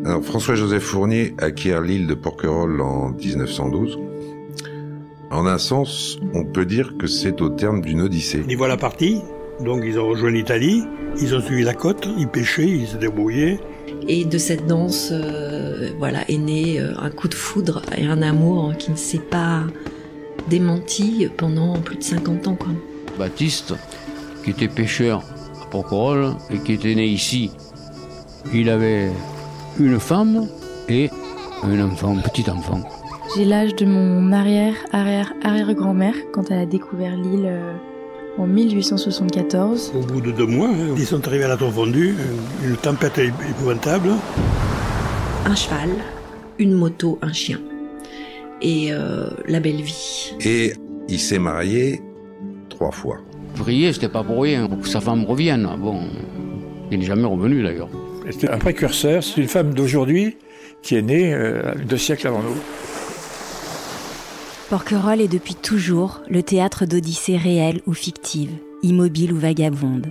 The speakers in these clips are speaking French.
Alors, François-Joseph Fournier acquiert l'île de Porquerolles en 1912. En un sens, on peut dire que c'est au terme d'une odyssée. Ils voilà partis, donc ils ont rejoint l'Italie, ils ont suivi la côte, ils pêchaient, ils se débrouillaient. Et de cette danse, est né un coup de foudre et un amour qui ne s'est pas démenti pendant plus de 50 ans, quoi. Baptiste, qui était pêcheur à Porquerolles et qui était né ici, il avait une femme et un enfant, un petit enfant. J'ai l'âge de mon arrière-grand-mère quand elle a découvert l'île en 1874. Au bout de 2 mois, ils sont arrivés à la Tour Fondue, une tempête épouvantable. Un cheval, une moto, un chien. Et la belle vie. Et il s'est marié 3 fois. Vrier, c'était pas pour rien, pour que sa femme revienne. Bon, il n'est jamais revenu d'ailleurs. C'était un précurseur, c'est une femme d'aujourd'hui qui est née 2 siècles avant nous. Porquerolles est depuis toujours le théâtre d'odyssées réelles ou fictives, immobiles ou vagabondes.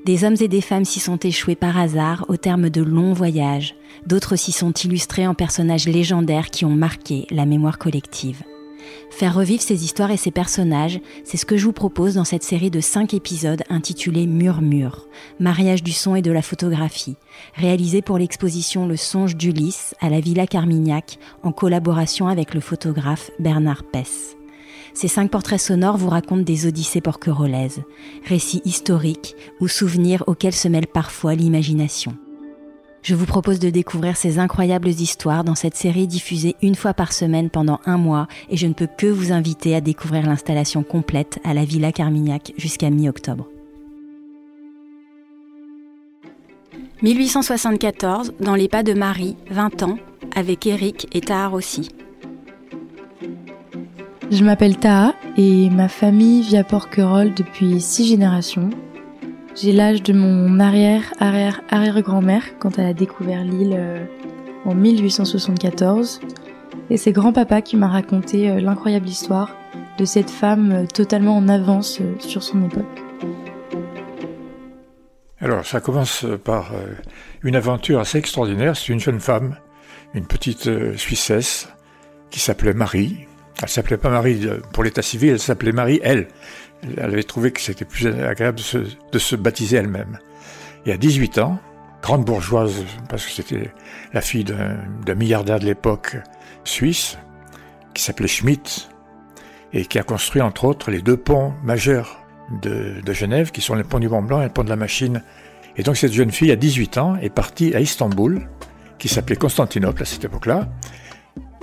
Des hommes et des femmes s'y sont échoués par hasard au terme de longs voyages. D'autres s'y sont illustrés en personnages légendaires qui ont marqué la mémoire collective. Faire revivre ces histoires et ces personnages, c'est ce que je vous propose dans cette série de 5 épisodes intitulée Murmure, mariage du son et de la photographie, réalisée pour l'exposition Le Songe d'Ulysse à la Villa Carmignac en collaboration avec le photographe Bernard Pess. Ces 5 portraits sonores vous racontent des odyssées porquerolaises, récits historiques ou souvenirs auxquels se mêle parfois l'imagination. Je vous propose de découvrir ces incroyables histoires dans cette série diffusée 1 fois par semaine pendant 1 mois et je ne peux que vous inviter à découvrir l'installation complète à la Villa Carmignac jusqu'à mi-octobre. 1874, dans les pas de Marie, 20 ans, avec Eric et Taha aussi. Je m'appelle Taha et ma famille vit à Porquerolles depuis 6 générations. J'ai l'âge de mon arrière-grand-mère quand elle a découvert l'île en 1874. Et c'est grand-papa qui m'a raconté l'incroyable histoire de cette femme totalement en avance sur son époque. Alors, ça commence par une aventure assez extraordinaire. C'est une jeune femme, une petite Suissesse, qui s'appelait Marie. Elle s'appelait pas Marie pour l'état civil, elle s'appelait Marie, elle. Elle avait trouvé que c'était plus agréable de se baptiser elle-même. Et à 18 ans, grande bourgeoise, parce que c'était la fille d'un milliardaire de l'époque suisse, qui s'appelait Schmitt, et qui a construit entre autres les 2 ponts majeurs de Genève, qui sont le pont du Mont Blanc et le pont de la Machine. Et donc cette jeune fille, à 18 ans, est partie à Istanbul, qui s'appelait Constantinople à cette époque-là.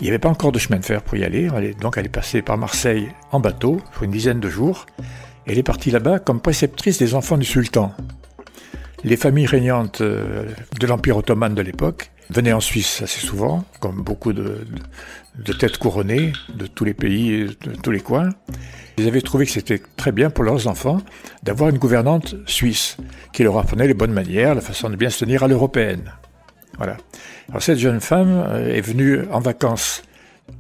Il n'y avait pas encore de chemin de fer pour y aller, donc elle est passée par Marseille en bateau, pour une dizaine de jours, et elle est partie là-bas comme préceptrice des enfants du sultan. Les familles régnantes de l'Empire ottoman de l'époque venaient en Suisse assez souvent, comme beaucoup de têtes couronnées de tous les pays, de tous les coins. Ils avaient trouvé que c'était très bien pour leurs enfants d'avoir une gouvernante suisse, qui leur apprenait les bonnes manières, la façon de bien se tenir à l'européenne. Voilà. Alors cette jeune femme est venue en vacances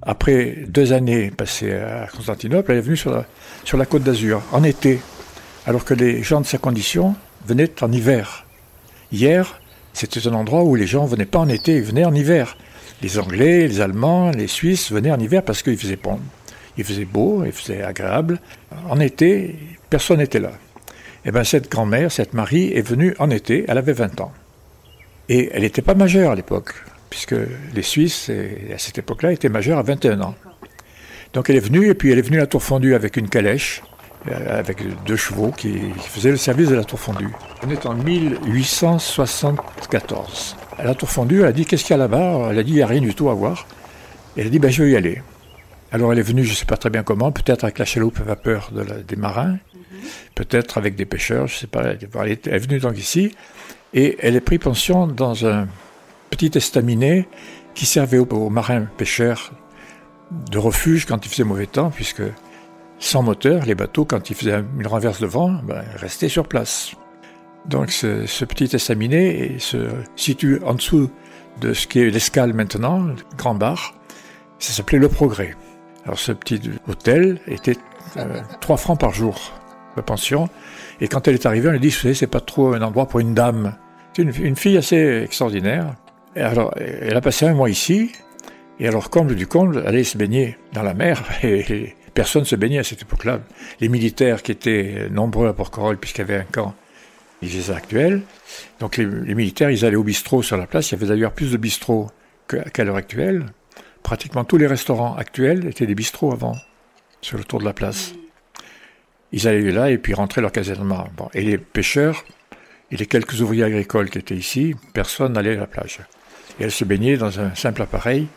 après 2 années passées à Constantinople. Elle est venue sur la Côte d'Azur en été, alors que les gens de sa condition venaient en hiver. Hier, c'était un endroit où les gens venaient pas en été, ils venaient en hiver. Les Anglais, les Allemands, les Suisses venaient en hiver parce qu'il faisait bon, il faisait beau, il faisait agréable. En été, personne n'était là. Et bien cette grand-mère, cette Marie, est venue en été, elle avait 20 ans. Et elle n'était pas majeure à l'époque, puisque les Suisses, à cette époque-là, étaient majeurs à 21 ans. Donc elle est venue, et puis elle est venue à la Tour Fondue avec une calèche, avec 2 chevaux qui faisaient le service de la Tour Fondue. On est en 1874. À la Tour Fondue, elle a dit « Qu'est-ce qu'il y a là-bas ?» Elle a dit « Il n'y a rien du tout à voir. » Et elle a dit « Je vais y aller. » Alors elle est venue, je ne sais pas très bien comment, peut-être avec la chaloupe à vapeur des marins, peut-être avec des pêcheurs, je ne sais pas. Elle est venue donc ici. Et elle est prise pension dans un petit estaminet qui servait aux marins pêcheurs de refuge quand il faisait mauvais temps, puisque sans moteur, les bateaux, quand ils faisaient une renverse de vent, restaient sur place. Donc ce petit estaminet se situe en dessous de ce qui est l'escale maintenant, le grand bar. Ça s'appelait Le Progrès. Alors ce petit hôtel était 3 francs par jour de pension. Et quand elle est arrivée, on lui a dit, vous savez, c'est pas trop un endroit pour une dame. C'est une fille assez extraordinaire, Et alors, elle a passé un mois ici, et alors, comble du comble, elle allait se baigner dans la mer, et personne ne se baignait à cette époque-là. Les militaires qui étaient nombreux à Porquerolles, puisqu'il y avait un camp, les GISA actuels, donc les militaires, ils allaient au bistrot sur la place. Il y avait d'ailleurs plus de bistrots qu'à l'heure actuelle. Pratiquement tous les restaurants actuels étaient des bistrots avant, sur le tour de la place. Ils allaient là et puis rentraient leur casernement. Bon. Et les pêcheurs et les quelques ouvriers agricoles qui étaient ici, personne n'allait à la plage. Et elle se baignait dans un simple appareil.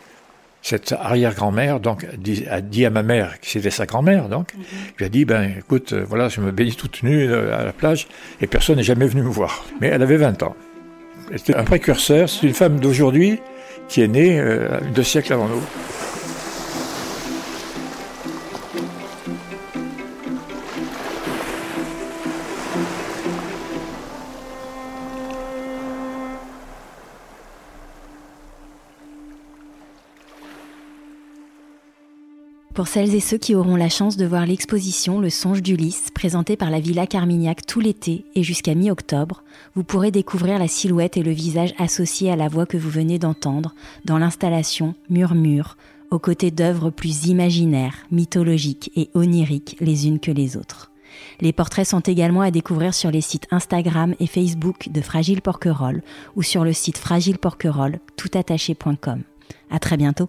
Cette arrière-grand-mère donc a dit à ma mère, qui c'était sa grand-mère, donc, lui a dit, écoute, voilà, je me baignais toute nue à la plage et personne n'est jamais venu me voir. Mais elle avait 20 ans. Elle était un précurseur, c'est une femme d'aujourd'hui qui est née 2 siècles avant nous. Pour celles et ceux qui auront la chance de voir l'exposition Le Songe d'Ulysse, présentée par la Villa Carmignac tout l'été et jusqu'à mi-octobre, vous pourrez découvrir la silhouette et le visage associés à la voix que vous venez d'entendre dans l'installation Murmure, aux côtés d'œuvres plus imaginaires, mythologiques et oniriques les unes que les autres. Les portraits sont également à découvrir sur les sites Instagram et Facebook de Fragile Porquerolles ou sur le site fragileporquerolles toutattaché.com. À très bientôt.